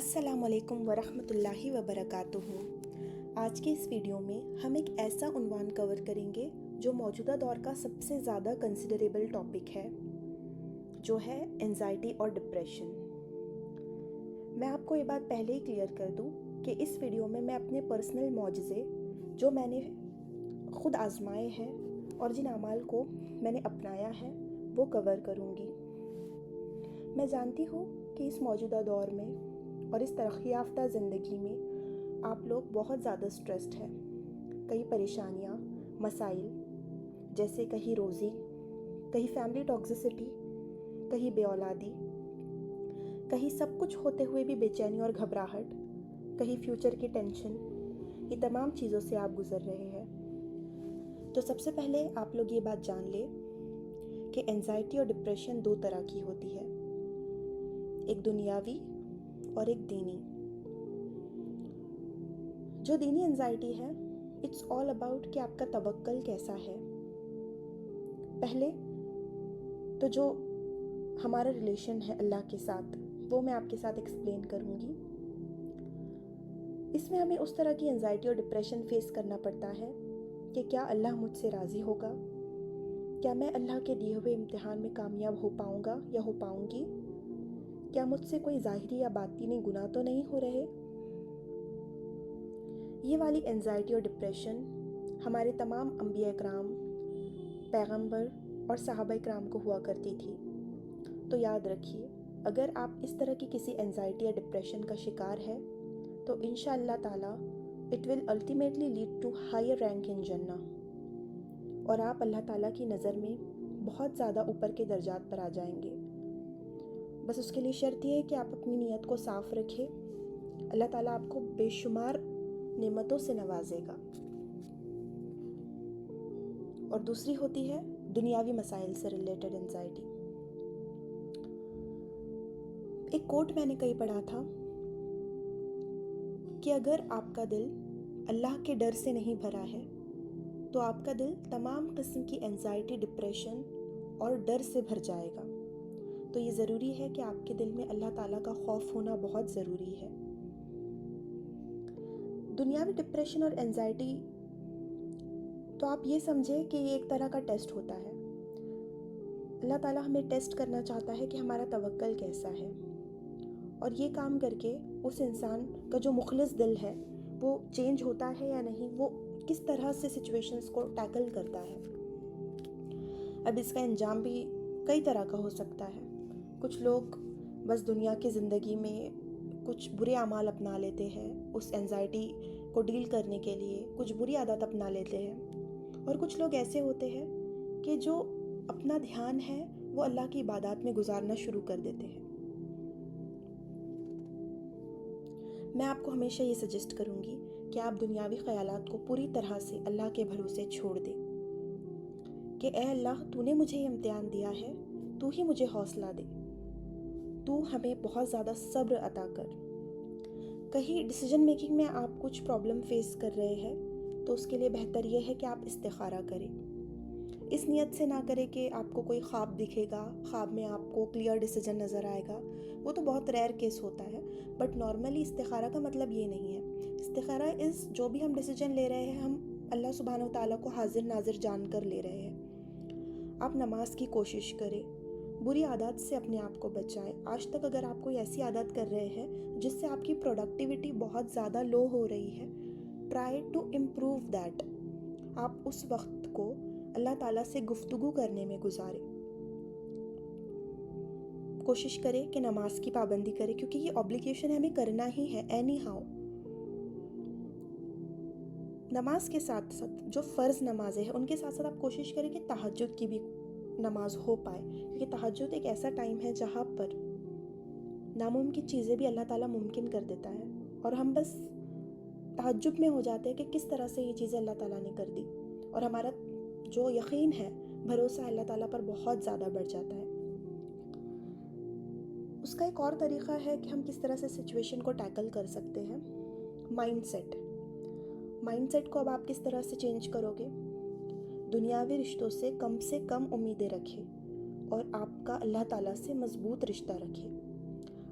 السلام علیکم ورحمۃ اللہ وبرکاتہ۔ آج کے اس ویڈیو میں ہم ایک ایسا عنوان کور کریں گے جو موجودہ دور کا سب سے زیادہ کنسیڈریبل ٹاپک ہے، جو ہے انزائٹی اور ڈپریشن۔ میں آپ کو یہ بات پہلے ہی کلیئر کر دوں کہ اس ویڈیو میں اپنے پرسنل معجزے جو میں نے خود آزمائے ہیں اور جن اعمال کو میں نے اپنایا ہے وہ کور کروں گی۔ میں جانتی ہوں کہ اس موجودہ دور میں اور اس ترقی یافتہ زندگی میں آپ لوگ بہت زیادہ سٹریسڈ ہیں۔ کئی پریشانیاں، مسائل جیسے کہیں روزی، کہیں فیملی ٹاکسیسٹی، کہیں بے اولادی، کہیں سب کچھ ہوتے ہوئے بھی بے چینی اور گھبراہٹ، کہیں فیوچر کی ٹینشن، یہ تمام چیزوں سے آپ گزر رہے ہیں۔ تو سب سے پہلے آپ لوگ یہ بات جان لیں کہ انزائٹی اور ڈپریشن دو طرح کی ہوتی ہے، ایک دنیاوی اور ایک دینی۔ جو دینی انزائٹی ہے، اٹس آل اباؤٹ کہ آپ کا توکل کیسا ہے۔ پہلے تو جو ہمارا ریلیشن ہے اللہ کے ساتھ، وہ میں آپ کے ساتھ ایکسپلین کروں گی۔ اس میں ہمیں اس طرح کی انزائٹی اور ڈپریشن فیس کرنا پڑتا ہے کہ کیا اللہ مجھ سے راضی ہوگا؟ کیا میں اللہ کے دیے ہوئے امتحان میں کامیاب ہو پاؤں گا یا ہو پاؤں گی؟ کیا مجھ سے کوئی ظاہری یا باطنی گناہ تو نہیں ہو رہے؟ یہ والی انزائٹی اور ڈپریشن ہمارے تمام انبیاء اکرام، پیغمبر اور صحابہ اکرام کو ہوا کرتی تھی۔ تو یاد رکھیے، اگر آپ اس طرح کی کسی انزائٹی یا ڈپریشن کا شکار ہے تو انشاءاللہ تعالی it will ultimately lead to higher rank in جنہ، اور آپ اللہ تعالیٰ کی نظر میں بہت زیادہ اوپر کے درجات پر آ جائیں گے۔ بس اس کے لیے شرط یہ ہے کہ آپ اپنی نیت کو صاف رکھیں، اللہ تعالیٰ آپ کو بے شمار نعمتوں سے نوازے گا۔ اور دوسری ہوتی ہے دنیاوی مسائل سے ریلیٹڈ انزائٹی۔ ایک کوٹ میں نے کہیں پڑھا تھا کہ اگر آپ کا دل اللہ کے ڈر سے نہیں بھرا ہے تو آپ کا دل تمام قسم کی انزائٹی، ڈپریشن اور ڈر سے بھر جائے گا۔ تو یہ ضروری ہے کہ آپ کے دل میں اللہ تعالیٰ کا خوف ہونا بہت ضروری ہے۔ دنیاوی ڈپریشن اور انزائٹی تو آپ یہ سمجھیں کہ یہ ایک طرح کا ٹیسٹ ہوتا ہے۔ اللہ تعالیٰ ہمیں ٹیسٹ کرنا چاہتا ہے کہ ہمارا توکل کیسا ہے، اور یہ کام کر کے اس انسان کا جو مخلص دل ہے وہ چینج ہوتا ہے یا نہیں، وہ کس طرح سے سچویشنز کو ٹیکل کرتا ہے۔ اب اس کا انجام بھی کئی طرح کا ہو سکتا ہے۔ کچھ لوگ بس دنیا کی زندگی میں کچھ برے اعمال اپنا لیتے ہیں، اس انزائٹی کو ڈیل کرنے کے لیے کچھ بری عادت اپنا لیتے ہیں، اور کچھ لوگ ایسے ہوتے ہیں کہ جو اپنا دھیان ہے وہ اللہ کی عبادات میں گزارنا شروع کر دیتے ہیں۔ میں آپ کو ہمیشہ یہ سجیسٹ کروں گی کہ آپ دنیاوی خیالات کو پوری طرح سے اللہ کے بھروسے چھوڑ دیں کہ اے اللہ، تو نے مجھے یہ امتحان دیا ہے، تو ہی مجھے حوصلہ دے، تو ہمیں بہت زیادہ صبر عطا کر۔ کہیں ڈیسیجن میکنگ میں آپ کچھ پرابلم فیس کر رہے ہیں تو اس کے لیے بہتر یہ ہے کہ آپ استخارہ کریں۔ اس نیت سے نہ کریں کہ آپ کو کوئی خواب دکھے گا، خواب میں آپ کو کلیئر ڈیسیجن نظر آئے گا، وہ تو بہت ریئر کیس ہوتا ہے، بٹ نارملی استخارہ کا مطلب یہ نہیں ہے۔ استخارہ جو بھی ہم ڈیسیجن لے رہے ہیں، ہم اللہ سبحانہ و تعالیٰ کو حاضر ناظر جان کر لے رہے ہیں۔ آپ نماز کی کوشش کریں، بری عادات سے اپنے آپ کو بچائیں۔ آج تک اگر آپ کوئی ایسی عادت کر رہے ہیں جس سے آپ کی پروڈکٹیوٹی بہت زیادہ لو ہو رہی ہے، ٹرائی ٹو امپروو دیٹ۔ آپ اس وقت کو اللہ تعالیٰ سے گفتگو کرنے میں گزاریں۔ کوشش کریں کہ نماز کی پابندی کریں، کیونکہ یہ obligation ہمیں کرنا ہی ہے اینی ہاؤ۔ نماز کے ساتھ ساتھ جو فرض نمازیں ہیں ان کے ساتھ ساتھ آپ کوشش کریں کہ تہجد کی بھی نماز ہو پائے، کیونکہ تہجد ایک ایسا ٹائم ہے جہاں پر ناممکن چیزیں بھی اللہ تعالیٰ ممکن کر دیتا ہے، اور ہم بس تعجب میں ہو جاتے ہیں کہ کس طرح سے یہ چیزیں اللہ تعالیٰ نے کر دی، اور ہمارا جو یقین ہے، بھروسہ اللہ تعالیٰ پر بہت زیادہ بڑھ جاتا ہے۔ اس کا ایک اور طریقہ ہے کہ ہم کس طرح سے سچویشن کو ٹیکل کر سکتے ہیں۔ مائنڈ سیٹ کو اب آپ کس طرح سے چینج کرو گے؟ دنیاوی رشتوں سے کم امیدیں رکھیں اور آپ کا اللہ تعالیٰ سے مضبوط رشتہ رکھیں۔